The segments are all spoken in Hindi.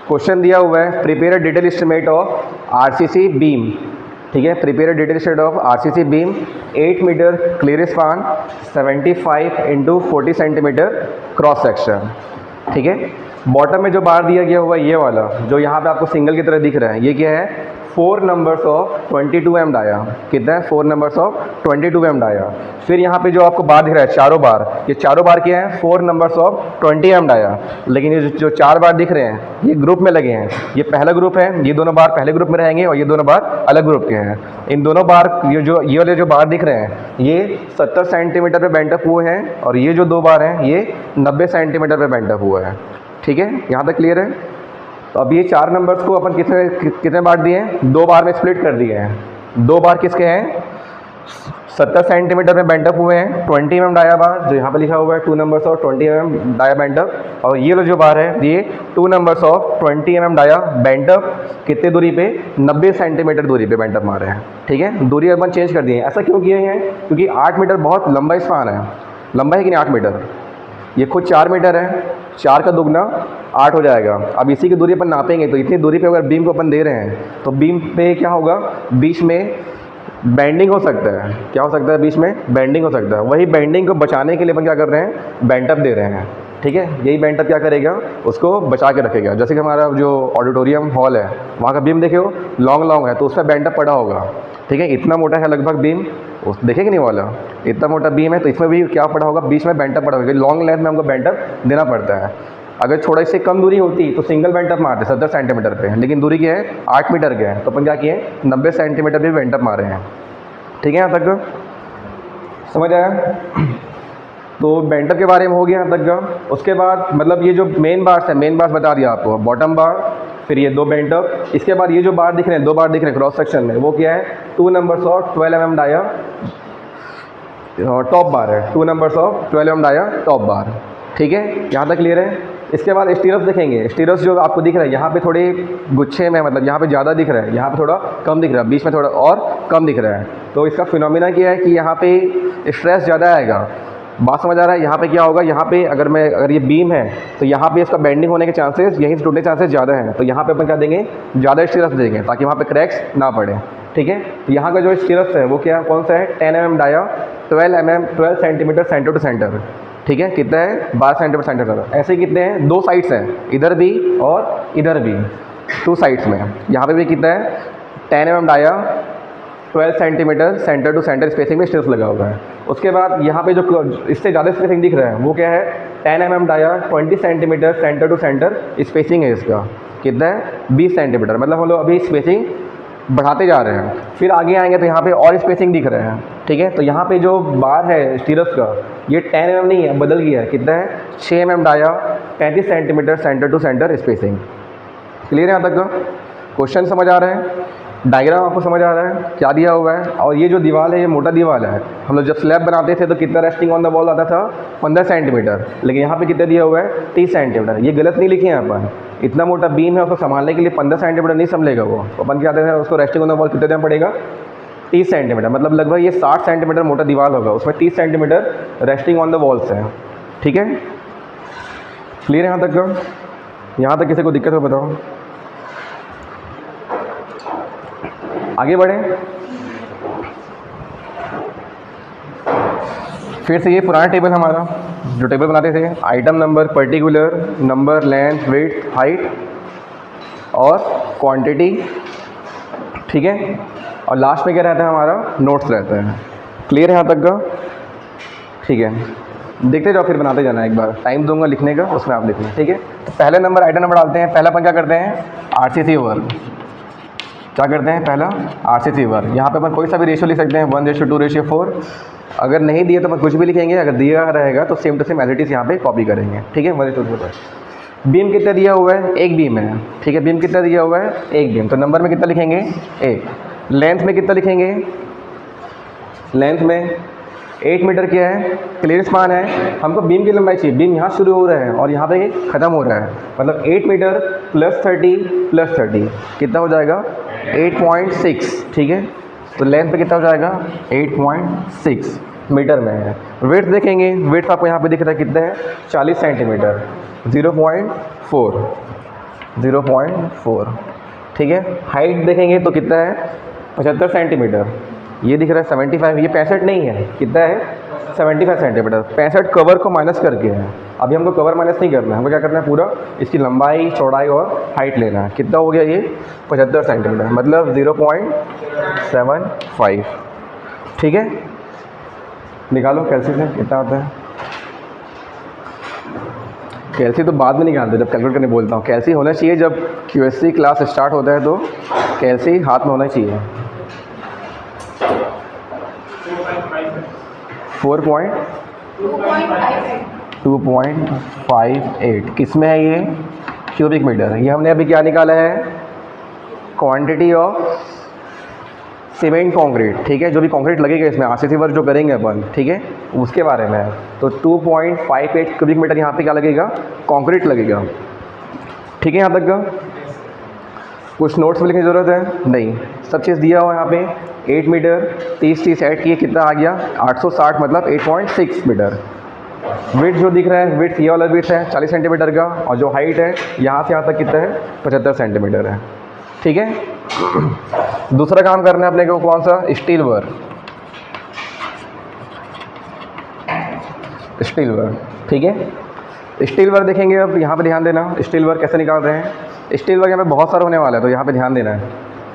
क्वेश्चन दिया हुआ है prepare detail estimate of RCC beam, ठीक है, prepare detail estimate of RCC beam 8 meter clear span 75 into 40 centimeter cross section, ठीक है। बॉटम में जो बार दिया गया हुआ है ये वाला जो यहाँ पे आपको सिंगल की तरह दिख रहा है, ये क्या है 4 नंबर्स ऑफ 22 एम डाया, कितना है 4 नंबर्स ऑफ 22 एम डाया। फिर यहाँ पे जो आपको बार दिख रहा है चारों बार, ये चारों बार क्या है 4 नंबर्स ऑफ 20 एम डाया। लेकिन ये जो 4 बार दिख रहे हैं ये ग्रुप में लगे हैं, ये पहला ग्रुप है, ये दोनों बार पहले ग्रुप में रहेंगे और ये दोनों बार अलग ग्रुप के हैं। इन दोनों बार ये वाले जो बार दिख रहे हैं ये 70 सेंटीमीटर पे बेंटअप हुए हैं और ये जो 2 बार हैं ये 90 सेंटीमीटर पे बेंटअप हुआ है, ठीक है। यहाँ तक क्लियर है। तो अब ये 4 नंबर्स को अपन कितने बांट दिए हैं, 2 बार में स्प्लिट कर दिए हैं। 2 बार किसके हैं 70 सेंटीमीटर में बेंटअप हुए हैं 20 mm डाया बार, जो यहाँ पे लिखा हुआ है 2 numbers of 20 mm dia bent up. और ये जो बार है ये 2 numbers of 20 mm dia bent up कितने दूरी पे 90 सेंटीमीटर दूरी पे बेंटअप मारे हैं, ठीक है। दूरी अपन चेंज कर दिए हैं। ऐसा क्यों किए हैं, क्योंकि 8 मीटर बहुत लंबा स्पान है, लंबा है कि नहीं 8 मीटर, ये खुद 4 मीटर है, 4 का दुगना 8 हो जाएगा। अब इसी की दूरी अपन नापेंगे तो इतनी दूरी पे अगर बीम को अपन दे रहे हैं तो बीम पे क्या होगा, बीच में बेंडिंग हो सकता है। क्या हो सकता है, बीच में बेंडिंग हो सकता है। वही बेंडिंग को बचाने के लिए अपन क्या कर रहे हैं, बेंटअप दे रहे हैं, ठीक है। यही बेंटअप क्या करेगा, उसको बचा के रखेगा। जैसे कि हमारा जो ऑडिटोरियम हॉल है वहाँ का बीम देखे हो लॉन्ग है तो उस पर बेंटअप पड़ा होगा, ठीक है। इतना मोटा है लगभग बीम, उस देखेंगे नहीं वाला, इतना मोटा बीम है तो इसमें भी क्या पड़ा होगा, बीच में बेंटअप पड़ा होगा। लॉन्ग लेंथ में हमको बेंटअप देना पड़ता है। अगर थोड़ा इससे कम दूरी होती तो सिंगल बेंटअप मारते 70 सेंटीमीटर पे, लेकिन दूरी क्या है 8 मीटर के है तो अपन क्या किए 90 सेंटीमीटर पे बेंटअप मारे हैं, ठीक है। यहाँ तक समझ आया। तो बेंटअप के बारे में हो गया यहाँ तक का। उसके बाद मतलब ये जो मेन बार्स है, मेन बार्स बता दिया आपको, बॉटम बार, फिर ये 2 बेंटअप। इसके बाद ये जो बार दिख रहे हैं 2 बार दिख रहे हैं क्रॉस सेक्शन में, वो क्या है 2 numbers of 12 mm dia top bar है, 2 numbers of 12 mm dia top bar, ठीक है। यहाँ तक क्लियर है। इसके बाद स्टीरप्स देखेंगे। स्टीरप्स जो आपको दिख रहा है यहाँ पे थोड़े गुच्छे में, मतलब यहाँ पे ज़्यादा दिख रहा है, यहाँ पे थोड़ा कम दिख रहा है, बीच में थोड़ा और कम दिख रहा है। तो इसका फिनोमिना क्या है कि यहाँ पे स्ट्रेस ज़्यादा आएगा। बात समझ आ रहा है। यहाँ पे क्या होगा, यहाँ पे अगर ये बीम है तो यहाँ पे इसका बेंडिंग होने के चांसेस, यहीं से टूटने के चांसेस ज़्यादा हैं। तो यहाँ पे अपन क्या देंगे, ज़्यादा स्टीरप्स देंगे ताकि वहाँ पे क्रैक्स ना पड़े, ठीक है। तो यहाँ का जो स्टीरप्स है वो क्या कौन सा है 10 mm dia 12 centimeter center to center, ठीक है। कितना है 12 सेंटीमीटर सेंटर टू। ऐसे कितने हैं, 2 साइड्स हैं, इधर भी और इधर भी, 2 साइड्स में। यहाँ पे भी कितना है 10 mm dia 12 centimeter center to center spacing में स्टीरप्स लगा हुआ है। उसके बाद यहाँ पे जो इससे ज़्यादा स्पेसिंग दिख रहा है वो क्या है 10 mm dia 20 centimeter center to center spacing है इसका, कितना है 20 सेंटीमीटर। मतलब हम लोग अभी स्पेसिंग बढ़ाते जा रहे हैं। फिर आगे आएंगे तो यहाँ पे और स्पेसिंग दिख रहे हैं, ठीक है। तो यहाँ पे जो बार है स्टीरप्स का ये 10 mm नहीं है, बदल गया है, कितना है 6 mm dia 35 centimeter center to center spacing. Clear है यहाँ तक का। क्वेश्चन समझ आ रहा है, डायग्राम आपको समझ आ रहा है क्या दिया हुआ है। और ये जो दीवार है ये मोटा दीवार है। हम लोग जब स्लैब बनाते थे तो कितना रेस्टिंग ऑन द वॉल आता था 15 सेंटीमीटर, लेकिन यहाँ पे कितना दिया हुआ है 30 सेंटीमीटर। ये गलत नहीं लिखे हैं अपन, इतना मोटा बीम है उसको संभालने के लिए 15 सेंटीमीटर नहीं संभलेगा वो। अपन क्या कहते हैं उसको रेस्टिंग ऑन द वॉल कितना देना पड़ेगा 30 सेंटीमीटर। मतलब लगभग ये 60 सेंटीमीटर मोटा दीवार होगा, उसमें 30 centimetre resting on the walls है, ठीक है। क्लियर है यहाँ तक का। यहाँ तक किसी को दिक्कत हो बताओ, आगे बढ़ें। फिर से ये पुराना टेबल हमारा जो टेबल बनाते थे, item number, particular number, length, width, height और क्वांटिटी, ठीक है। और लास्ट में क्या रहता है हमारा नोट्स रहता है। क्लियर है यहाँ तक का, ठीक है। देखते जाओ, फिर बनाते जाना, एक बार टाइम दूंगा लिखने का, उसमें आप लिखना, ठीक है। तो पहले नंबर आइटम नंबर डालते हैं। पहला अपन क्या करते हैं आरसीसी वर्क, क्या करते हैं पहला आरसीसी वर्क। यहाँ पे अपन कोई सा भी रेशियो लिख सकते हैं 1:2:4। अगर नहीं दिए तो अपन कुछ भी लिखेंगे, अगर दिया रहेगा तो same to same as it is यहाँ पे कॉपी करेंगे, ठीक है। 1:2:4। बीम कितना दिया हुआ है, एक बीम है, ठीक है। बीम कितना दिया हुआ है, एक बीम, तो नंबर में कितना लिखेंगे 1। लेंथ में कितना लिखेंगे, लेंथ में 8 मीटर क्या है, क्लियर स्पान है। हमको बीम की लंबाई चाहिए, बीम यहाँ शुरू हो रहा है और यहाँ पे ख़त्म हो रहा है, मतलब 8 मीटर +30 +30 कितना हो जाएगा 8.6, ठीक है। तो लेंथ पे कितना हो जाएगा 8.6 मीटर में है। वेट देखेंगे, वेट आपको यहाँ पे दिख रहा है कितना है 40 सेंटीमीटर 0.4, 0.4, ठीक है। हाइट देखेंगे तो कितना है 75 सेंटीमीटर, ये दिख रहा है 75, ये 65 नहीं है, कितना है 75 सेंटीमीटर। 65 कवर को माइनस करके है, अभी हमको कवर माइनस नहीं करना है, हमको क्या करना है पूरा इसकी लंबाई चौड़ाई और हाइट लेना है। कितना हो गया ये 75 सेंटीमीटर, मतलब 0.75, ठीक है। निकालो कैलसी से कितना होता है। कैलसी तो बाद में निकालते जब कैलकुलेट करने बोलता हूँ, कैलसी होना चाहिए जब QSC क्लास स्टार्ट होता है तो कैलसी हाथ में होना चाहिए। 2.58 किस में है ये क्यूबिक मीटर। ये हमने अभी क्या निकाला है क्वांटिटी ऑफ सीमेंट कंक्रीट, ठीक है, जो भी कंक्रीट लगेगा इसमें RCC वर्क जो करेंगे अपन, ठीक है, उसके बारे में। तो 2.58 क्यूबिक मीटर यहाँ पे क्या लगेगा कंक्रीट लगेगा, ठीक है। यहाँ तक का कुछ नोट्स में लिखने की ज़रूरत है नहीं, सब चीज़ दिया हुआ है यहाँ पे। 8 मीटर 30 ऐड किए कितना आ गया 860, मतलब 8.6 मीटर। विड्थ जो दिख रहा है विड्थ ये वाला विड्थ है 40 सेंटीमीटर का, और जो हाइट है यहाँ से यहाँ तक कितना है 75 सेंटीमीटर है, ठीक है। दूसरा काम करना है अपने को कौन सा, स्टील वर्क। स्टील वर्क, ठीक है। स्टील वर्क देखेंगे अब, यहाँ पे ध्यान देना स्टील वर्क कैसे निकाल रहे हैं। स्टील वर्क यहाँ पे बहुत सारा होने वाला है, तो यहाँ पे ध्यान देना है।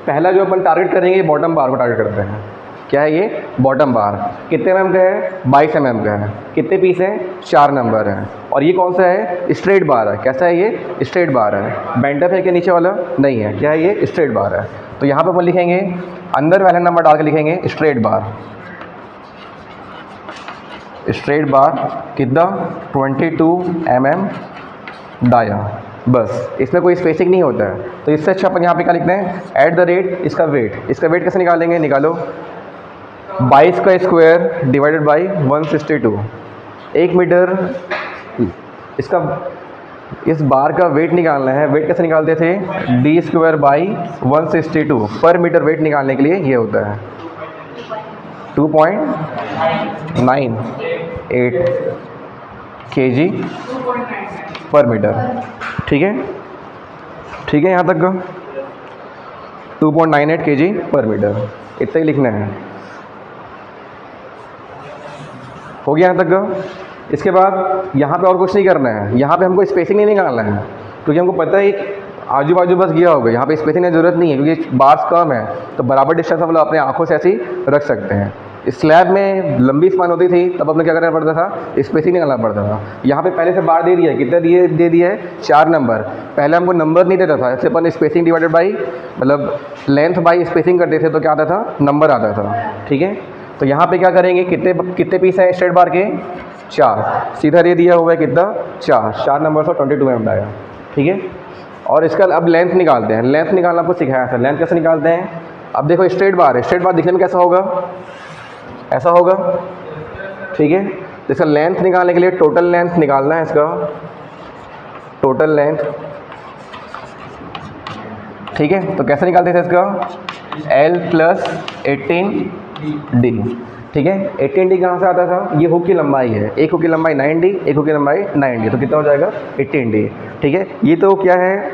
पहला जो अपन टारगेट करेंगे बॉटम बार को टारगेट करते हैं। क्या है ये बॉटम बार, कितने mm का है 22 mm का है, कितने पीस हैं 4 नंबर है, और ये कौन सा है स्ट्रेट बार है। कैसा है ये स्ट्रेट बार है, बेंटअप है कि नीचे वाला नहीं है, क्या है ये स्ट्रेट बार है। तो यहाँ पे अपन लिखेंगे अंदर वाला नंबर डाल के लिखेंगे स्ट्रेट बार। स्ट्रेट बार कितना 22 mm डाया, बस इसमें कोई स्पेसिंग नहीं होता है। तो इससे अच्छा अपन यहाँ पे क्या लिखते हैं एट द रेट इसका वेट। इसका वेट कैसे निकालेंगे, निकालो 22 का स्क्वायर डिवाइडेड बाई 162। 1 मीटर इसका इस बार का वेट निकालना है। वेट कैसे निकालते थे d स्क्वायर बाई 162 पर मीटर। वेट निकालने के लिए ये होता है 2.98 kg पर मीटर, ठीक है, ठीक है। यहाँ तक का 2.98 kg पर मीटर, इतना ही लिखना है। हो गया यहाँ तक का। इसके बाद यहाँ पे और कुछ नहीं करना है, यहाँ पे हमको स्पेसिंग नहीं निकालना है, क्योंकि हमको पता है आजू बाजू बस गया होगा। यहाँ पे स्पेसिंग की ज़रूरत नहीं है, क्योंकि बार्स कम है, तो बराबर डिस्टेंस हम लोग अपने आँखों से ऐसे ही रख सकते हैं। इस स्लैब में लंबी स्पान होती थी तब अपने क्या करना पड़ता था स्पेसिंग निकालना पड़ता था। यहाँ पे पहले से बार दे दिया है, कितना दे दिया है 4 नंबर। पहले हमको नंबर नहीं देता था, इससे अपन स्पेसिंग डिवाइडेड बाई मतलब लेंथ बाई स्पेसिंग करते थे, तो क्या आता था नंबर आता था, ठीक है। तो यहाँ पे क्या करेंगे कितने पीस हैं स्ट्रेट बार के 4, सीधा दे दिया हुआ है कितना 4 नंबर से 22 mm आया, ठीक है। और इसका अब लेंथ निकालते हैं। लेंथ निकालना आपको सिखाया था, लेंथ कैसे निकालते हैं। अब देखो स्ट्रेट बार है, स्ट्रेट बार दिखने में कैसा होगा, ऐसा होगा, ठीक है। तो इसका लेंथ निकालने के लिए टोटल लेंथ निकालना है, इसका टोटल लेंथ, ठीक है। तो कैसे निकालते थे इसका L + 18D, ठीक है। 18D कहाँ से आता था, ये हुक की लंबाई है, एक हुक की लंबाई 9D, एक हुक की लंबाई 9D, तो कितना हो जाएगा 18D, ठीक है। ये तो क्या है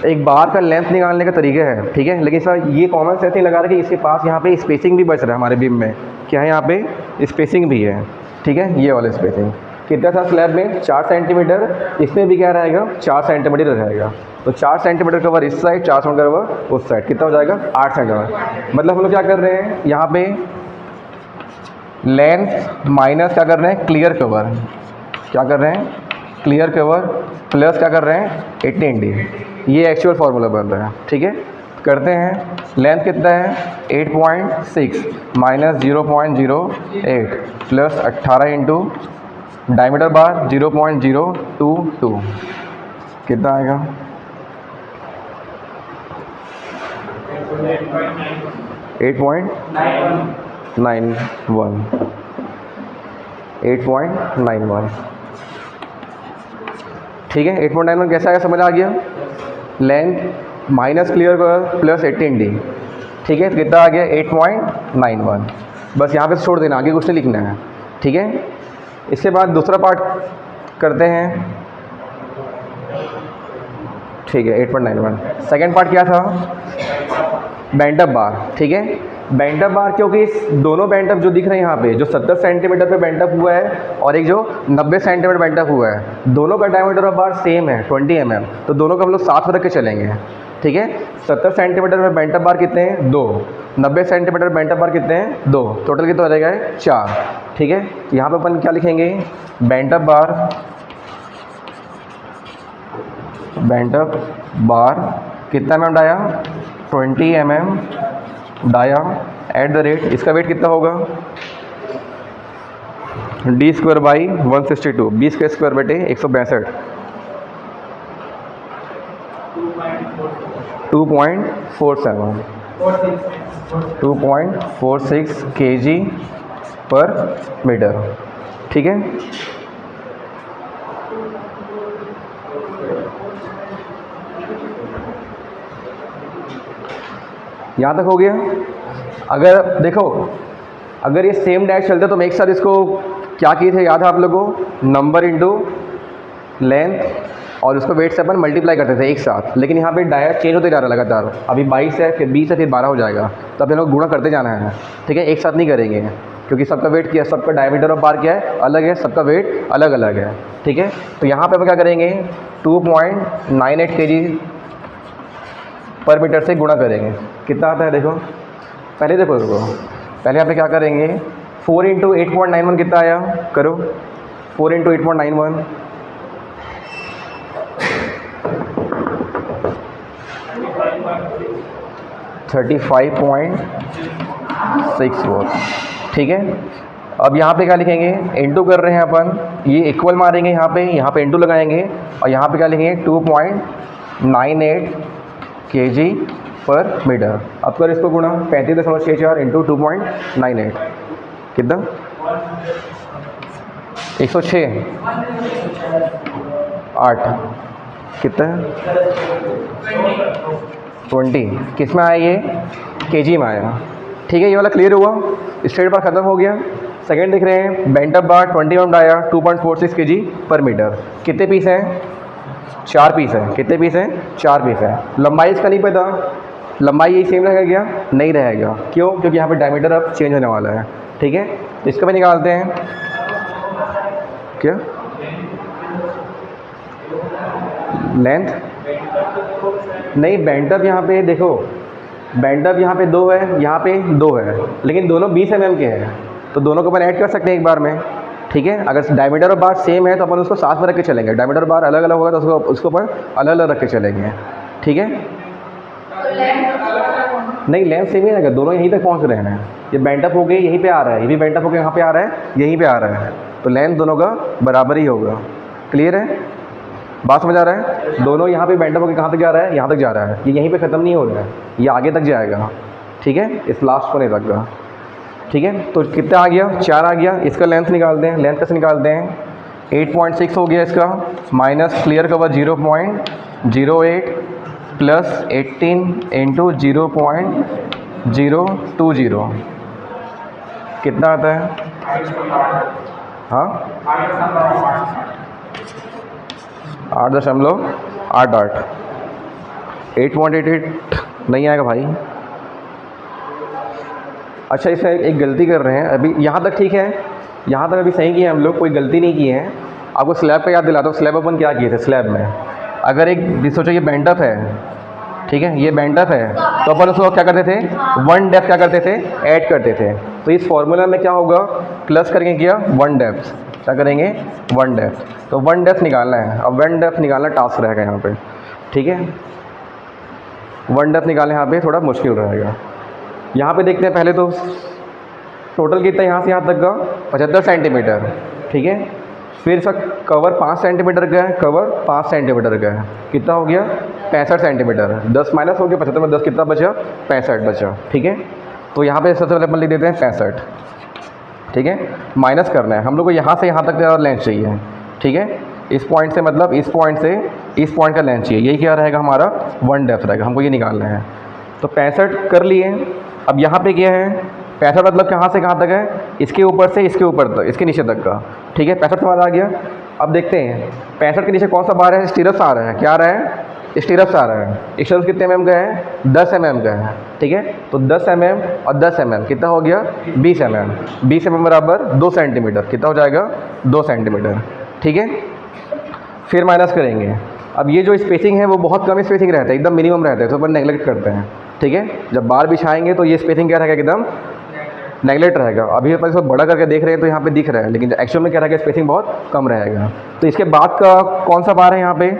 एक बार का लेंथ निकालने का तरीका है, ठीक है। लेकिन सर ये कॉमन सेंस नहीं लगा रहा कि इसके पास यहाँ पे स्पेसिंग भी बच रहा है हमारे बीम में। क्या है यहाँ पे स्पेसिंग भी है, ठीक है। ये वाला स्पेसिंग कितना था स्लैब में 4 सेंटीमीटर, इसमें भी क्या रहेगा 4 सेंटीमीटर रहेगा। तो 4 सेंटीमीटर कवर इस साइड, 4 सेंटीमीटर कवर उस साइड, कितना हो जाएगा 8 सेंटीमीटर। मतलब हम लोग क्या कर रहे हैं यहाँ पे लेंथ माइनस क्या कर रहे हैं क्लियर कवर, क्या कर रहे हैं क्लियर कवर प्लस क्या कर रहे हैं 18D। ये एक्चुअल फार्मूला बन रहा है, ठीक है। करते हैं लेंथ कितना है 8.6 माइनस 0.08 प्लस 18 इंटू डायमीटर बार 0.022 कितना आएगा 8.91, ठीक है। 8.91 कैसा आएगा समझ आ गया। Length minus clear cover plus 18D, ठीक है। कितना आ गया 8.91। बस यहाँ पे छोड़ देना, आगे कुछ नहीं लिखना है, ठीक है। इसके बाद दूसरा पार्ट करते हैं। ठीक है 8.91। सेकेंड पार्ट क्या था, बेंट अप बार, ठीक है। बेंट अप बार क्योंकि इस दोनों बेंट अप जो दिख रहे हैं यहाँ पे, जो 70 सेंटीमीटर पे बेंट अप हुआ है और एक जो 90 सेंटीमीटर बेंट अप हुआ है, दोनों का डायमीटर ऑफ बार सेम है 20 mm, तो दोनों को हम लोग साथ में रख के चलेंगे, ठीक है। 70 सेंटीमीटर में बेंट अप बार कितने हैं, 2। 90 सेंटीमीटर बेंट अप बार कितने हैं, 2। टोटल कितना हो जाएगा, 4, ठीक है। यहाँ पे अपन क्या लिखेंगे, बेंट अप बार कितना mm dia, 20 mm dia at the rate, इसका वेट कितना होगा, d स्क्वायर बाई 162, 20 का स्क्वायर बटे 162, 2.46 kg पर मीटर, ठीक है। यहाँ तक हो गया। अगर देखो, अगर ये सेम डैश चलते तो हम एक साथ इसको क्या किए थे, याद है आप लोगों को, नंबर इंटू लेंथ और उसको वेट से अपन मल्टीप्लाई करते थे एक साथ, लेकिन यहाँ पे डायरेक्ट चेंज होते जा रहा है लगातार। अभी 22 है, फिर 20 है, फिर 12 हो जाएगा, तो अब लोग गुणा करते जाना है, ठीक है, एक साथ नहीं करेंगे, क्योंकि सबका वेट क्या है, सबका डायमीटर ऑफ बार क्या है, अलग है, सबका वेट अलग अलग है, ठीक है। तो यहाँ पे हम क्या करेंगे, 2.98 kg पर मीटर से गुणा करेंगे, कितना आता है देखो, पहले देखो पहले यहाँ पे क्या करेंगे, 4 इंटू 8.91 कितना आया, करो 4 इंटू 8.91, 35.64, ठीक है। अब यहाँ पे क्या लिखेंगे, इंटू कर रहे हैं अपन, ये इक्वल मारेंगे यहाँ पे इंटू लगाएंगे और यहाँ पे क्या लिखेंगे, 2.98 kg पर मीटर। अब कर इसको गुणा, 35.64 इंटू 2.98 कितना, 106, 8 कितना, 20, किस में आया ये, केजी में आया, ठीक है। ये वाला क्लियर हुआ, स्ट्रेट बार ख़त्म हो गया। सेकंड दिख रहे हैं, बेंट अप बार 20 mm आया, 2.46 kg पर मीटर, कितने पीस हैं, 4 पीस है, कितने पीस हैं, 4 पीस है। लंबाई इसका नहीं पता, लंबाई यही सेम रहेगा क्या, नहीं रहेगा, क्यों, क्योंकि यहाँ पे डायमीटर अब चेंज होने वाला है, ठीक है। तो इसको भी निकालते हैं, क्या लेंथ, नहीं बेंट अप यहाँ पे देखो, बेंट अप यहाँ पे 2 है, यहाँ पे 2 है, लेकिन दोनों 20 mm के हैं, तो दोनों को अपन ऐड कर सकते हैं एक बार में, ठीक है। अगर डायमीटर और बार सेम है तो अपन उसको साथ में रख के चलेंगे, डायमीटर और बार अलग अलग होगा तो उसको अपन अलग अलग रख के चलेंगे, ठीक है। नहीं लेंथ सेम ही रहेगा, दोनों यहीं तक पहुंच रहे हैं, ये बेंट अप हो गई यहीं पे आ रहा है, ये भी बेंट अप हो गया यहाँ पे आ रहा है, यहीं पे आ रहा है, तो लेंथ दोनों का बराबर ही होगा, क्लियर है, बात समझ आ रहा है। दोनों यहाँ पे बेंट अप होकर कहाँ तक जा रहा है, यहाँ तक जा रहा है, ये यहीं पे ख़त्म नहीं हो रहा है, ये आगे तक जाएगा, ठीक है, इस लास्ट कोने तक का, ठीक है। तो कितना आ गया, 4 आ गया। इसका लेंथ निकालते हैं, लेंथ कैसे निकालते हैं, 8.6 हो गया इसका, minus clear cover 0.08 plus 18 into 0.020 कितना आता है, हाँ 8.88, 8.88 नहीं आएगा भाई। अच्छा इसमें एक गलती कर रहे हैं, अभी यहाँ तक ठीक है, यहाँ तक अभी सही किया हम लोग, कोई गलती नहीं की है। आपको स्लैब का याद दिलाता हूँ, स्लैब अपन क्या किए थे, स्लैब में अगर एक सोचो ये बेंट अप है, ठीक है, ये बेंट अप है, तो अपन उसको क्या करते थे, 1 डेप्थ क्या करते थे, ऐड करते थे। तो इस फॉर्मूला में क्या होगा, प्लस करके किया 1 डेप्थ, क्या करेंगे 1 डेप्थ, तो 1 डेप्थ निकालना है। अब 1 डेप्थ निकालना टास्क रहेगा यहाँ पे, ठीक है, 1 डेप्थ निकालना यहाँ पे थोड़ा मुश्किल रहेगा। यहाँ पे देखते हैं पहले तो टोटल कितना यहाँ से यहाँ तक का 75 सेंटीमीटर, ठीक है। फिर इसका कवर 5 सेंटीमीटर का है, कवर 5 सेंटीमीटर का है, कितना हो गया 65 सेंटीमीटर, 10 माइनस हो गया 75 में 10 कितना बचा, 65 बचा, ठीक है। तो यहाँ पे सबसे पहले अपन लिख देते हैं 65, ठीक है, माइनस करना है हम लोग को यहाँ से यहाँ तक का लेंथ चाहिए, ठीक है। इस पॉइंट से मतलब इस पॉइंट से इस पॉइंट का लेंथ चाहिए, यही क्या रहेगा हमारा 1 डेप्थ रहेगा, हमको ये निकालना है। तो 65 कर लिए। अब यहाँ पे क्या है, 65 मतलब कहाँ से कहाँ तक है, इसके ऊपर से इसके ऊपर तक, इसके नीचे तक का, ठीक है, 65 हमारा आ गया। अब देखते हैं 65 के नीचे कौन सा बार है, स्टीरप्स आ रहा है, क्या आ रहा है स्टीरप्स आ रहा है। स्टीरप्स कितने mm का है? 10 mm का है, ठीक है। तो 10 mm और 10 mm कितना हो गया? 20 mm। 20 mm बराबर 2 सेंटीमीटर, कितना हो जाएगा? 2 सेंटीमीटर, ठीक है। फिर माइनस करेंगे। अब ये जो स्पेसिंग है वो बहुत कम स्पेसिंग रहता है, एकदम मिनिमम रहता है, तो अपन नेगलेक्ट करते हैं, ठीक है। जब बार बिछाएंगे तो ये स्पेसिंग क्या रहेगा? एकदम नेगलेक्ट रहेगा। अभी अपन इसको बड़ा करके देख रहे हैं तो यहाँ पे दिख रहा है, लेकिन एक्चुअल में क्या रहेगा? स्पेसिंग बहुत कम रहेगा। तो इसके बाद का कौन सा बार है यहाँ पे?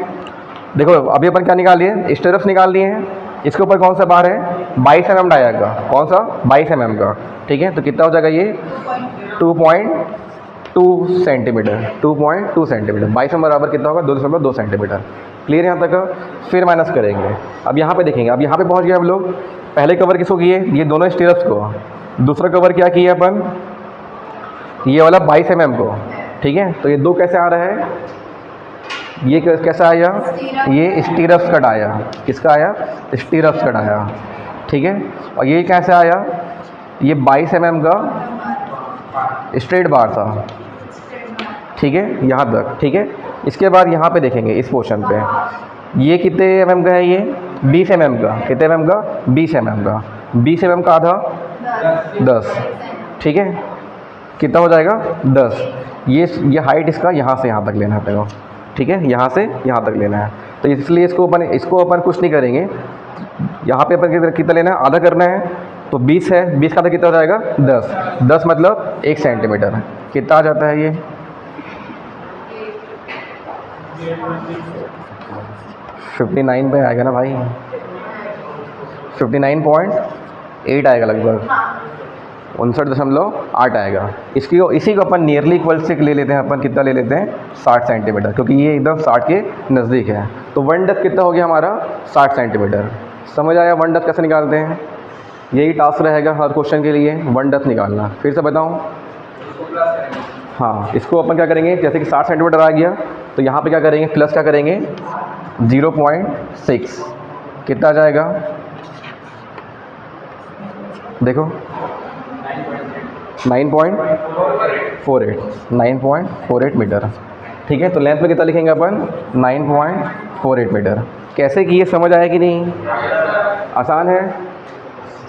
देखो अभी अपन क्या निकाल लिए? स्टीरप्स निकाल लिए हैं। इसके ऊपर कौन सा बार है? 22 mm डाया का। कौन सा? 22 mm का, ठीक है। तो कितना हो जाएगा ये? 2.2 सेंटीमीटर। 2.2 सेंटीमीटर। 22 mm बराबर कितना होगा? 2.2 सेंटीमीटर। क्लियर यहाँ तक? फिर माइनस करेंगे। अब यहाँ पे देखेंगे, अब यहाँ पे पहुँच गए हम लोग। पहले कवर किसको किए? ये दोनों स्टीरप्स को। दूसरा कवर क्या किया अपन? ये वाला 22 mm को, ठीक है। तो ये दो कैसे आ रहा है? ये कैसा आया? ये स्टीरप्स कट आया। किसका आया? स्टीरप्स कट आया, ठीक है। और ये कैसे आया? ये 22 mm का स्ट्रेट बार था, ठीक है, यहाँ तक, ठीक है। इसके बाद यहाँ पे देखेंगे इस पोर्शन पे, ये कितने mm का है? ये 20 mm का। कितने mm का? 20 mm का। 20 mm का आधा 10, ठीक है। कितना हो जाएगा? 10। ये हाइट इसका यहाँ से यहाँ तक लेना है अपने को, ठीक है, यहाँ से यहाँ तक लेना है। तो इसलिए इसको अपन कुछ नहीं करेंगे। यहाँ पे अपन कितना लेना है? आधा करना है। तो 20 है, 20 का आधा कितना हो जाएगा? 10। 10 मतलब 1 सेंटीमीटर। कितना आ जाता है ये? 59 पे आएगा ना भाई? 59.8 आएगा लगभग, 59.8 आएगा। इसी को अपन नियरली इक्वल से ले लेते हैं। अपन कितना ले लेते हैं? 60 सेंटीमीटर, क्योंकि ये एकदम 60 के नज़दीक है। तो वन डेप्थ कितना हो गया हमारा? 60 सेंटीमीटर। समझ आया वन डेप्थ कैसे निकालते हैं? यही टास्क रहेगा हर क्वेश्चन के लिए, वन डेप्थ निकालना। फिर से बताऊँ? हाँ, इसको अपन क्या करेंगे? जैसे कि 60 सेंटीमीटर आ गया तो यहाँ पे क्या करेंगे? प्लस क्या करेंगे? 0.6। कितना आ जाएगा? देखो 9.48 मीटर, ठीक है। तो लेंथ में कितना लिखेंगे अपन? 9.48 मीटर। कैसे किए? समझ आया कि नहीं? आसान है।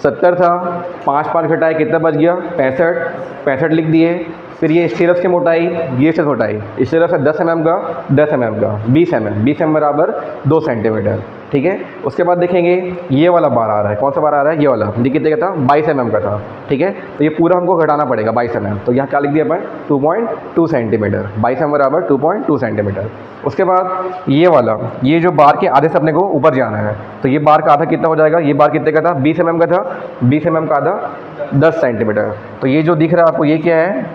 70 था, 5 घटाए, कितना बच गया? 65 लिख दिए। फिर ये स्टीरप्स की मोटाई, ये स्टीरप्स मोटाई, स्टीरप्स है 10 mm का, 10 mm का, 20 mm बराबर 2 सेंटीमीटर, ठीक है। उसके बाद देखेंगे ये वाला बार आ रहा है। कौन सा बार आ रहा है? ये वाला। ये कितने का था? 22 mm का था, ठीक है। तो ये पूरा हमको घटाना पड़ेगा 22 mm। तो यहाँ क्या लिख दिया अपन? 2.2 सेंटीमीटर। 22 mm बराबर 2.2 सेंटीमीटर। उसके बाद ये वाला, ये जो बार के आधे से अपने को ऊपर जाना है, तो ये बार का आधा कितना हो जाएगा? ये बार कितने का था? 20 mm का था। 20 mm का आधा 10 सेंटीमीटर। तो ये जो दिख रहा है आपको, ये क्या है?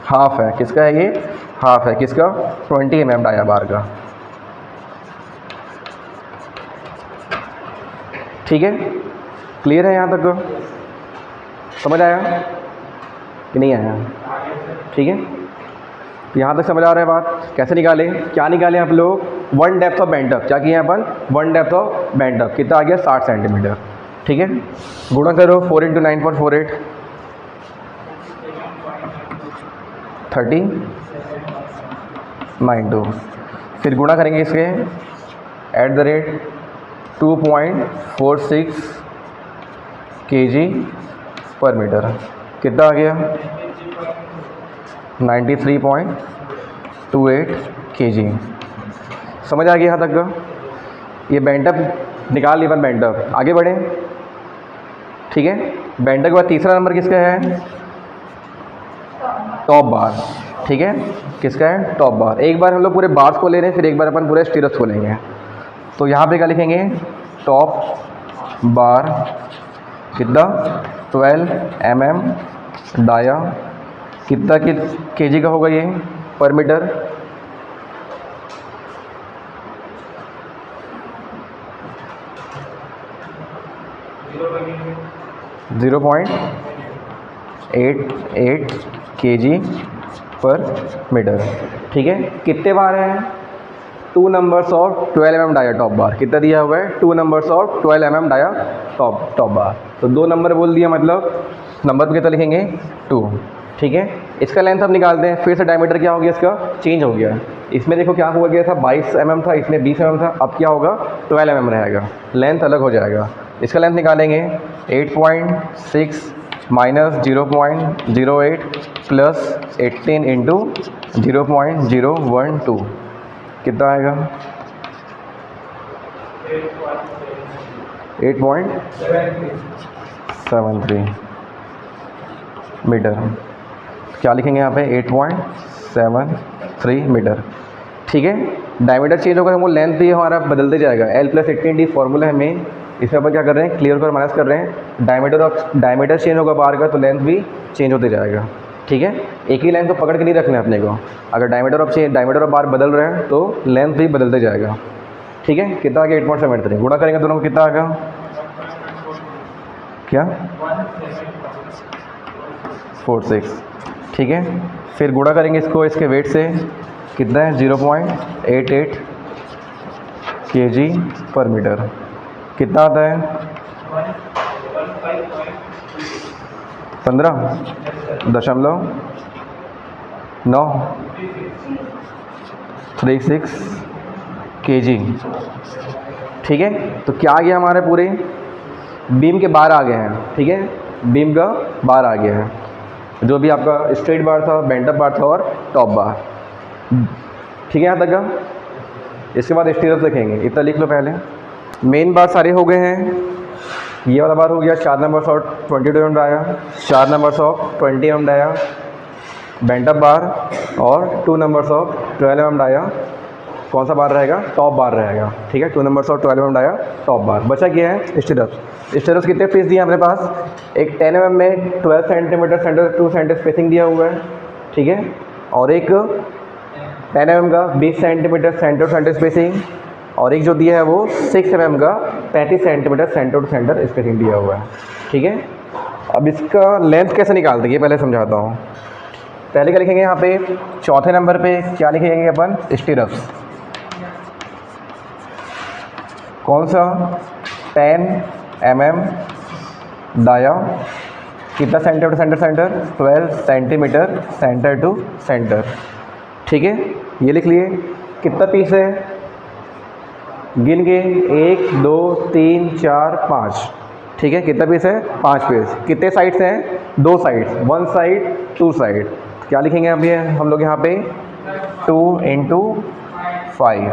हाफ है। किसका है ये? हाफ है। किसका? 20 mm डाया बार का, ठीक है। क्लियर है यहाँ तक? समझ आया कि नहीं आया? ठीक है, तो यहाँ तक समझ आ रहा है बात? कैसे निकाले? क्या निकाले आप लोग? One depth of bent up. क्या किया अपन? One depth of bent up. कितना आ गया? 60 सेंटीमीटर, ठीक है। गुणा करो 4 × 9.48, 3092। फिर गुणा करेंगे इसके @2.46 kg/मीटर। कितना आ गया? 93.28 kg। समझ आ गया यहाँ तक का? ये बेंटअप निकाल लिया अपन। बेंटअप आगे बढ़े, ठीक है। बेंटअप के बाद तीसरा नंबर किसका है? टॉप बार, ठीक है। किसका है? टॉप बार। एक बार हम लोग पूरे बार्स को ले रहे हैं, फिर एक बार अपन पूरे स्टीरप्स को लेंगे। तो यहाँ पे क्या लिखेंगे? टॉप बार कितना? 12 mm डाया। कितना केजी का होगा ये? पर मीटर। .88 kg/मीटर, ठीक है। कितने बार हैं? 2 numbers of 12 mm dia top bar. कितना दिया हुआ है? 2 numbers of 12 mm dia top bar. तो 2 नंबर बोल दिया, मतलब नंबर पे कितना लिखेंगे? 2, ठीक है। इसका लेंथ अब निकालते हैं। फिर से डायमीटर क्या हो गया? इसका चेंज हो गया। इसमें देखो क्या हुआ गया था, 22 mm था, इसमें 20 mm था, अब क्या होगा 12 mm रहेगा, लेंथ अलग हो जाएगा। इसका लेंथ निकालेंगे 8.6 माइनस 0.08 प्लस 18 इंटू 0.012 कितना आएगा 8.73 मीटर। क्या लिखेंगे यहाँ पे 8.73 मीटर। ठीक है, डायमीटर चेंज होगा तो वो लेंथ भी हमारा बदलते जाएगा। L+18D फॉर्मूला है मेन, इसमें अपन क्या कर रहे हैं, क्लियर कर माइनस कर रहे हैं। डायमीटर चेंज होगा बार का तो लेंथ भी चेंज होते जाएगा। ठीक है, एक ही लाइन को पकड़ के नहीं रखना है अपने को, अगर डायमीटर ऑफ बार बदल रहे हैं तो लेंथ भी बदलते जाएगा। ठीक है, कितना आ गया 8.73, गुणा करेंगे दोनों को कितना आएगा, क्या 46। ठीक है, फिर गुणा करेंगे इसको इसके वेट से, कितना है 0.88 kg पर मीटर, कितना आता है 15.936 kg। ठीक है, तो क्या आ गया हमारे पूरे बीम के बार आ गए हैं। ठीक है, बीम का बार आ गया है, जो भी आपका स्ट्रेट बार था, बेंट अप बार था और टॉप बार। ठीक है, यहाँ तक का। इसके बाद स्टीयर्स लिखेंगे, इतना लिख लो पहले। मेन बार सारे हो गए हैं, ये वाला बार हो गया 4 नंबर ऑफ 22 mm आया, 4 नंबर ऑफ 20 mm आया बेंट अप बार, और 2 नंबर ऑफ 12 mm आया। कौन सा बार रहेगा, टॉप बार रहेगा। ठीक है, 2 नंबर ऑफ 12 mm आया टॉप बार। बचा क्या है स्टीयर्स कितने पीस दिए हमारे पास, एक 10 mm में 12 centimeter center to center spacing दिया हुआ है। ठीक है, और एक 10 mm का 20 centimeter center to center spacing, और एक जो दिया है वो 6 mm का 35 centimeter center to center spacing दिया हुआ है। ठीक है, अब इसका लेंथ कैसे निकालते हैं ये पहले समझाता हूँ। पहले क्या लिखेंगे यहाँ पे, चौथे नंबर पे क्या लिखेंगे अपन, स्टीयर्स। कौन सा 10 mm डाया, कितना center to center 12 centimeter center to center. ठीक है, ये लिख लिए। कितना पीस है, गिन के 1 2 3 4 5। ठीक है, कितना पीस है, 5 पीस। कितने साइड्स हैं, 2 साइड्स, 1 साइड 2 साइड। क्या लिखेंगे अभी हम लोग यहाँ पे 2 × 5।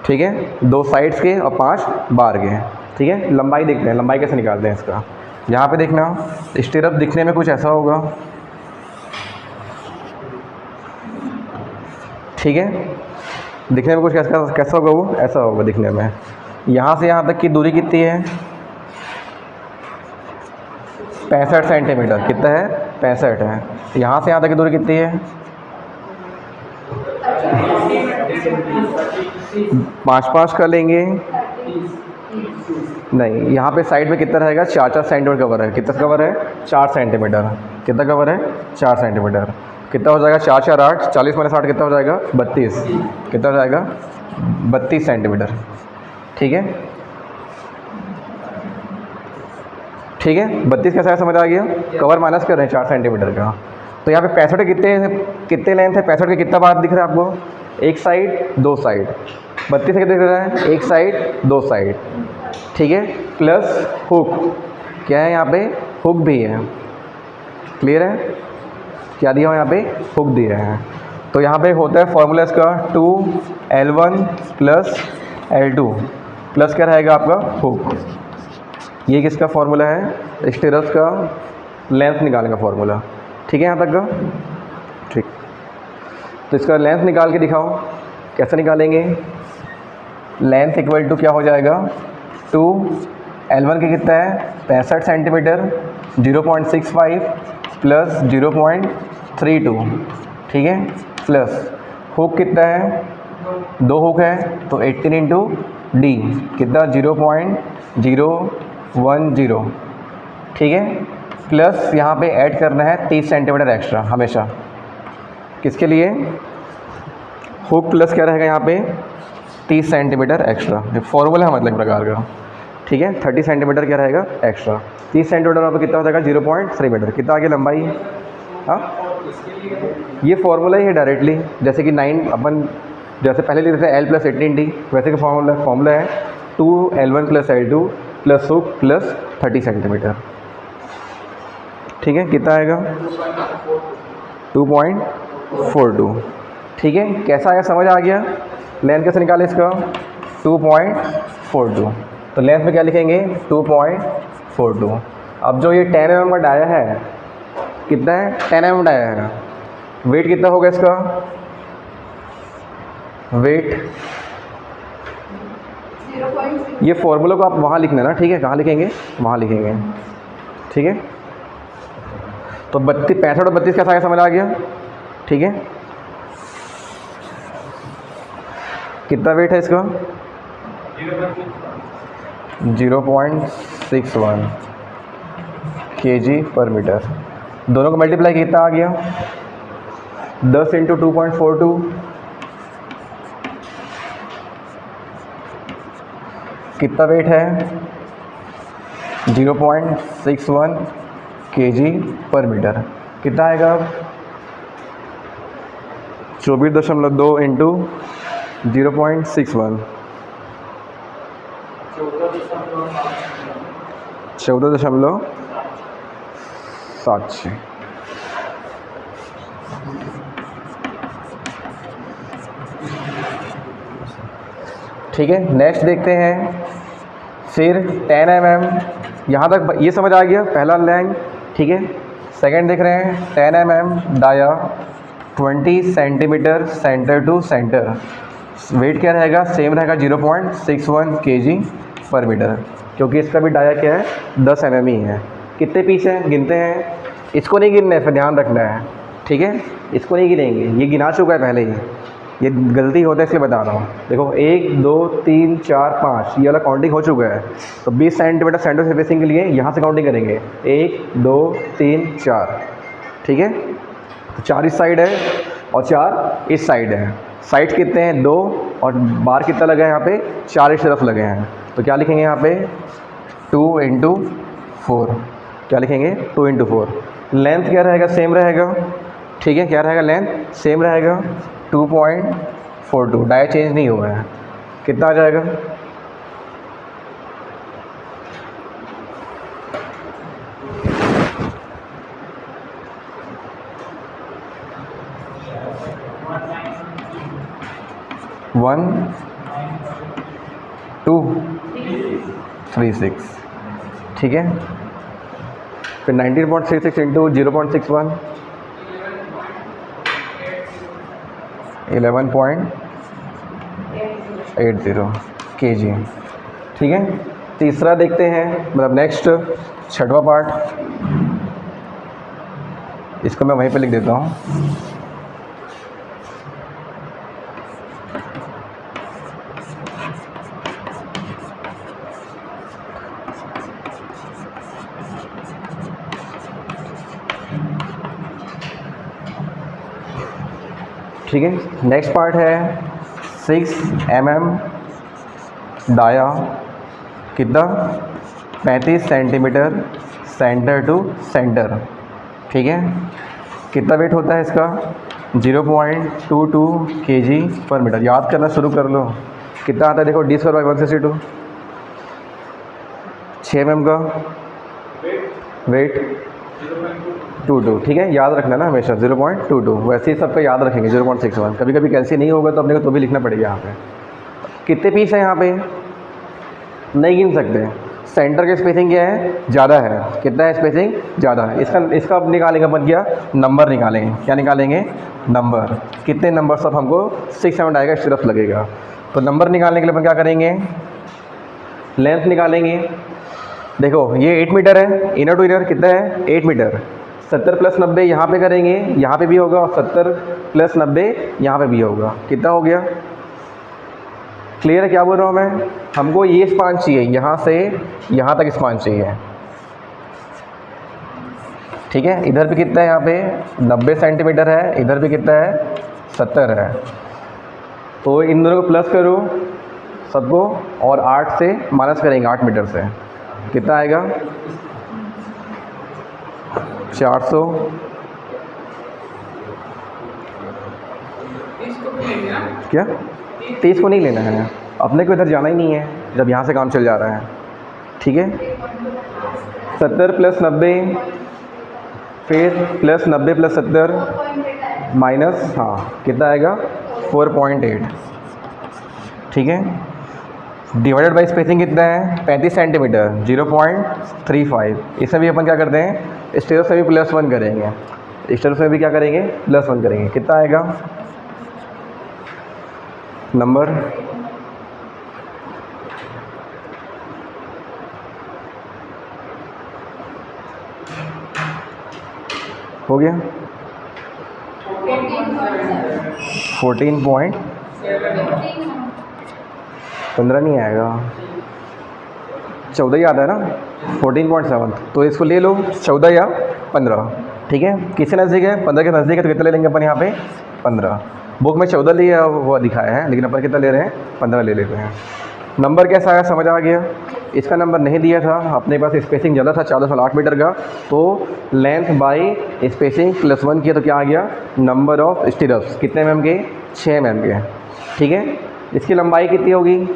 ठीक है, 2 साइड्स के और 5 बार के। ठीक है, लंबाई देखते हैं, लंबाई कैसे निकालते हैं इसका। यहाँ पे देखना, स्टीयर्स दिखने में कुछ ऐसा होगा। ठीक है, दिखने में कुछ कैसा होगा, वो ऐसा होगा दिखने में। यहाँ से यहाँ तक की दूरी कितनी है, 65 सेंटीमीटर। कितना है, 65 है। यहाँ से यहाँ तक की दूरी कितनी है, 5 कर लेंगे। नहीं, यहाँ पे साइड में कितना रहेगा, 4 सेंटीमीटर कवर है। कितना कवर है, 4 सेंटीमीटर। कितना कवर है, 4 सेंटीमीटर। कितना हो जाएगा, 4 4 8, 40 - 60 कितना हो जाएगा, 32। कितना हो जाएगा, 32 सेंटीमीटर। ठीक है, ठीक है, 32 कैसा है, समझ आ गया। कवर माइनस कर रहे हैं 4 सेंटीमीटर का। तो यहाँ पे 65 कितने लेंथ है, 65 के कितना बार दिख रहा है आपको, एक साइड 2 साइड। 32 से कितना दिख रहा है, एक साइड 2 साइड। ठीक है, प्लस हुक, क्या है यहाँ पे, हुक भी है। क्लियर है, क्या दिया हुआ यहाँ पे, हुक दिया है। तो यहाँ पे होता है फॉर्मूला इसका 2L1 + L2 प्लस क्या रहेगा आपका, हुक। ये किसका फॉर्मूला है, स्टीयर्स का लेंथ निकालने का फॉर्मूला। ठीक है, यहाँ तक का। ठीक, तो इसका लेंथ निकाल के दिखाओ, कैसे निकालेंगे। लेंथ इक्वल टू क्या हो जाएगा, 2L1 के कितना है, 65 सेंटीमीटर, 0.65 प्लस 0.32। ठीक है, प्लस हुक कितना है, 2 हुक है तो 18 × D कितना 0.010। ठीक है, प्लस यहाँ पे ऐड करना है 30 सेंटीमीटर एक्स्ट्रा हमेशा। किसके लिए, हुक प्लस क्या रहेगा यहाँ पे 30 सेंटीमीटर एक्स्ट्रा। ये फॉर्मूला है मतलब प्रकार का। ठीक है, 30 सेंटीमीटर क्या रहेगा एक्स्ट्रा। 30 सेंटीमीटर पर कितना हो जाएगा, 0.3 मीटर। कितना आगे लंबाई, हाँ ये फॉर्मूला ही है डायरेक्टली, जैसे कि 9 अपन जैसे पहले लिखते थे L + 18D, वैसे का फॉर्मूला है 2L1 + L2 + हुक + 30 सेंटीमीटर। ठीक है, कितना आएगा 2.42। ठीक है, कैसा आया, समझ आ गया। लेंथ कैसे निकाले इसका 2.42, तो लेंथ में क्या लिखेंगे 2.42। अब जो ये 10 mm का डाया है, कितना है 10 mm डाया है, वेट कितना होगा इसका, वेट ये फॉर्मूला को आप वहाँ लिखना ना, ठीक है, कहाँ लिखेंगे, वहाँ लिखेंगे। ठीक है, तो 65 और 32 कैसा आया, समझ आ गया। ठीक है, कितना वेट है इसका 0.61 kg/मीटर। दोनों को मल्टीप्लाई कितना आ गया 10 × 2.42, कितना वेट है 0.61 kg/मीटर। कितना आएगा 24.2 × 0.61 14.76। ठीक है, नेक्स्ट देखते हैं फिर 10 mm, यहाँ तक ये समझ आ गया पहला लेंथ। ठीक है, सेकंड देख रहे हैं 10 mm dia 20 centimeter center to center, weight क्या रहेगा, सेम रहेगा 0.61 kg/मीटर, क्योंकि इसका भी डाया क्या है 10 mm ही है। कितने पीस हैं गिनते हैं, इसको नहीं गिनना है, फिर ध्यान रखना है। ठीक है, इसको नहीं गिनेंगे, ये गिना चुका है पहले ही, ये गलती होता है इसलिए बता रहा हूँ। देखो 1 2 3 4 5 ये वाला काउंटिंग हो चुका है, तो 20 सेंटीमीटर सेंटर स्पेसिंग के लिए यहाँ से काउंटिंग करेंगे 1 2 3 4। ठीक है, तो 4 इस साइड है और 4 इस साइड है। साइड कितने हैं 2, और बार कितना लगा है यहाँ पे 4 इस तरफ लगे हैं, तो क्या लिखेंगे यहाँ पे 2 × 4। क्या लिखेंगे 2 × 4। लेंथ क्या रहेगा, सेम रहेगा। ठीक है, क्या रहेगा लेंथ सेम रहेगा 2.42, डाया चेंज नहीं हुआ है। कितना आ जाएगा 1236। ठीक है, फिर 19.36 × 0.61 11.80 kg। ठीक है, तीसरा देखते हैं, मतलब नेक्स्ट छठवां पार्ट, इसको मैं वहीं पे लिख देता हूँ। ठीक है, नेक्स्ट पार्ट है 6 mm डाया, कितना 35 सेंटीमीटर सेंटर टू सेंटर। ठीक है, कितना वेट होता है इसका 0.22 kg/मीटर। याद करना शुरू कर लो, कितना आता है देखो D²/162, 6 mm का वेट 22। ठीक है, याद रखना ना हमेशा 0.22, वैसे ही सबका याद रखेंगे 0.61। कभी कभी कैल्सी नहीं होगा तो अपने को तो भी लिखना पड़ेगा। यहाँ पे कितने पीस हैं, यहाँ पे नहीं गिन सकते। सेंटर का स्पेसिंग क्या है, ज़्यादा है। कितना है स्पेसिंग, ज़्यादा है। इसका अब निकालेंगे अपन, क्या नंबर निकालेंगे, क्या निकालेंगे नंबर। कितने नंबर सब हमको 6 7 आएगा, इस तरफ लगेगा। तो नंबर निकालने के लिए अपन क्या करेंगे, लेंथ निकालेंगे। देखो ये 8 मीटर है, इनर टू इनर कितना है 8 मीटर। 70 + 90 यहाँ पे करेंगे, यहाँ पे भी होगा, और 70 + 90 यहाँ पे भी होगा। कितना हो गया, क्लियर है क्या बोल रहा हूँ मैं। हमको ये स्पान चाहिए, यहाँ से यहाँ तक स्पान चाहिए। ठीक है, इधर भी कितना है, यहाँ पे 90 सेंटीमीटर है, इधर भी कितना है 70 है। तो इन दोनों को प्लस करो सबको, और 8 से माइनस करेंगे 8 मीटर से, कितना आएगा 400 क्या 30 को नहीं लेना है, अपने को इधर जाना ही नहीं है जब यहाँ से काम चल जा रहा है। ठीक है, 70 + 90, फिर +90 + 70 माइनस, हाँ कितना आएगा 4.8। ठीक है, डिवाइडेड बाई स्पेसिंग कितना है 35 सेंटीमीटर, 0.35। इसमें भी अपन क्या करते हैं, स्टेयर से भी +1 करेंगे, स्टेयर से भी क्या करेंगे +1 करेंगे। कितना आएगा नंबर, हो गया 14.15 नहीं आएगा, 14 ही आता है ना, 14.7। तो इसको ले लो 14 या 15। ठीक है, किससे नज़दीक है 15 के नज़दीक है, तो कितना ले लेंगे अपन यहाँ पे 15। बुक में 14 लिया हुआ दिखाया है, लेकिन अपन कितना ले रहे हैं 15 ले लेते हैं। नंबर कैसा आया समझ आ गया। इसका नंबर नहीं दिया था, अपने पास स्पेसिंग ज़्यादा था 1408 मीटर का, तो लेंथ बाई स्पेसिंग +1 किया तो क्या आ गया नंबर ऑफ स्टीरप्स, कितने mm के 6 mm के। ठीक है, इसकी लंबाई कितनी होगी,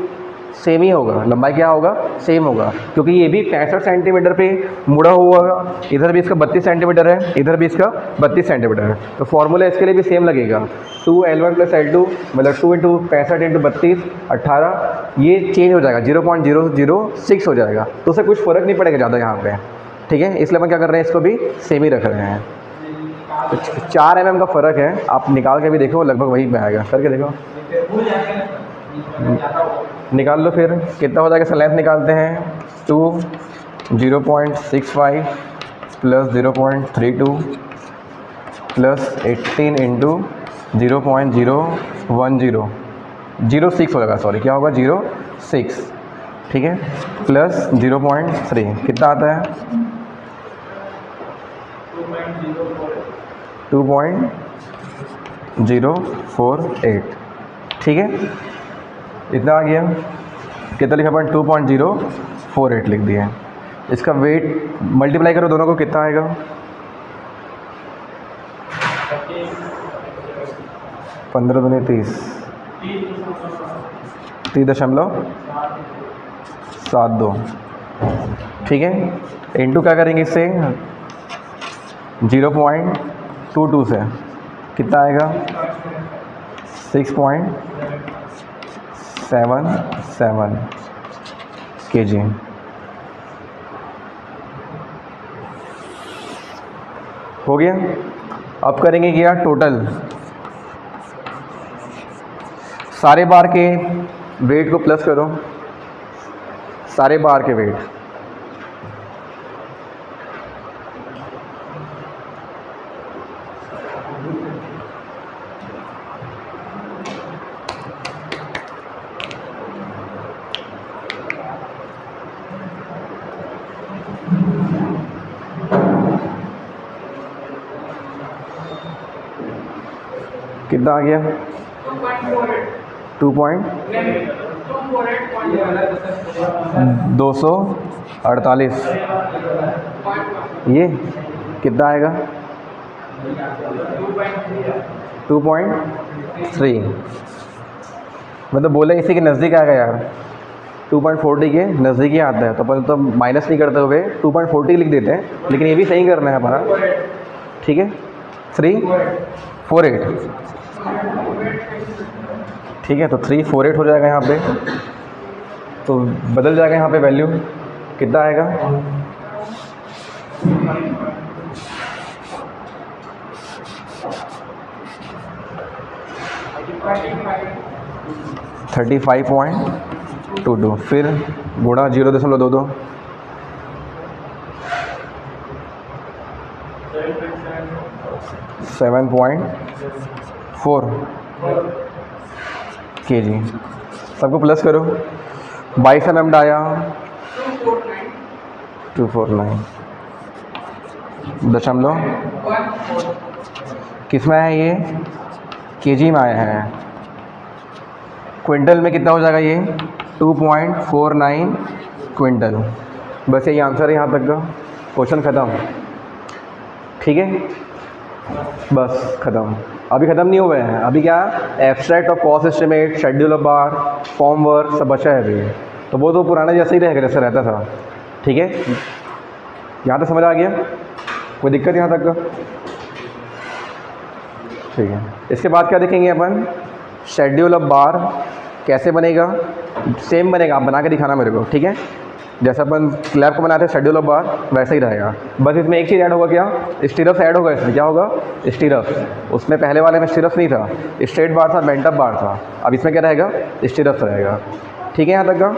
सेम ही होगा, लंबाई क्या होगा सेम होगा, क्योंकि ये भी 65 सेंटीमीटर पे मुड़ा हुआ होगा, इधर भी इसका 32 सेंटीमीटर है, इधर भी इसका 32 सेंटीमीटर है, तो फॉर्मूला इसके लिए भी सेम लगेगा। 2L1 + L2 मतलब 2 × 65 × 32 18, ये चेंज हो जाएगा 0.006 हो जाएगा, तो उससे कुछ फ़र्क नहीं पड़ेगा ज़्यादा यहाँ पे। ठीक है, इसलिए हम क्या कर रहे हैं, इसको भी सेम ही रख रहे हैं। तो 4 mm का फ़र्क है, आप निकाल के भी देखो लगभग वही में आएगा, करके देखो निकाल लो, फिर कितना हो जाएगा। इसका लेंथ निकालते हैं 2 0.65 + 0.32 + 18 × 0.010 06 होगा, सॉरी क्या होगा 06। ठीक है, प्लस 0.3 कितना आता है 2.048। ठीक है, इतना आ गया, कितना लिखा अपन 2.048 लिख दिया। इसका वेट मल्टीप्लाई करो दोनों को, कितना आएगा 15 दूनी 30, 30.72। ठीक है, इंटू क्या करेंगे इससे 0.22 से, कितना आएगा 6.77 kg। हो गया। अब करेंगे क्या टोटल सारे बार के वेट को प्लस करो, सारे बार के वेट। कितना आ गया 248। ये कितना आएगा 2.3, मतलब बोले इसी के नज़दीक आएगा यार, 2.40 के नज़दीक ही आता है, तो अपन तो माइनस नहीं करते हुए 2.40 लिख देते हैं, लेकिन ये भी सही करना है हमारा। ठीक है, 348। ठीक है, तो 348 हो जाएगा यहाँ पे, तो बदल जाएगा यहाँ पे वैल्यू, कितना आएगा 35.22, फिर गुणा 0.22, 7.4 kg। सबको प्लस करो, 22 mm आया 249 दशमलव, किस में है ये केजी में आया है, क्विंटल में कितना हो जाएगा ये 2.49 क्विंटल। बस यही आंसर है यहाँ तक का, क्वेश्चन ख़त्म। ठीक है, बस ख़त्म। अभी ख़त्म नहीं हुए हैं, अभी क्या abstract of cost estimate, schedule of bar, form work सब बचा है अभी, तो वो तो पुराना जैसे ही रहेगा जैसे रहता था। ठीक है, यहाँ तक समझ आ गया? कोई दिक्कत यहाँ तक का? ठीक है, इसके बाद क्या देखेंगे अपन, शेड्यूल ऑफ बार कैसे बनेगा, सेम बनेगा, आप बना के दिखाना मेरे को। ठीक है, जैसा अपन स्लैब को बनाते हैं शेड्यूल ऑफ बार वैसे ही रहेगा, बस इसमें एक चीज़ ऐड होगा, क्या स्टीरप्स ऐड होगा इसमें। क्या होगा? स्टीरप्स। उसमें पहले वाले में स्टीरप्स नहीं था, स्ट्रेट बार था, बेंट अप बार था, अब इसमें क्या रहेगा? स्टीरप्स रहेगा। ठीक है यहाँ तक का?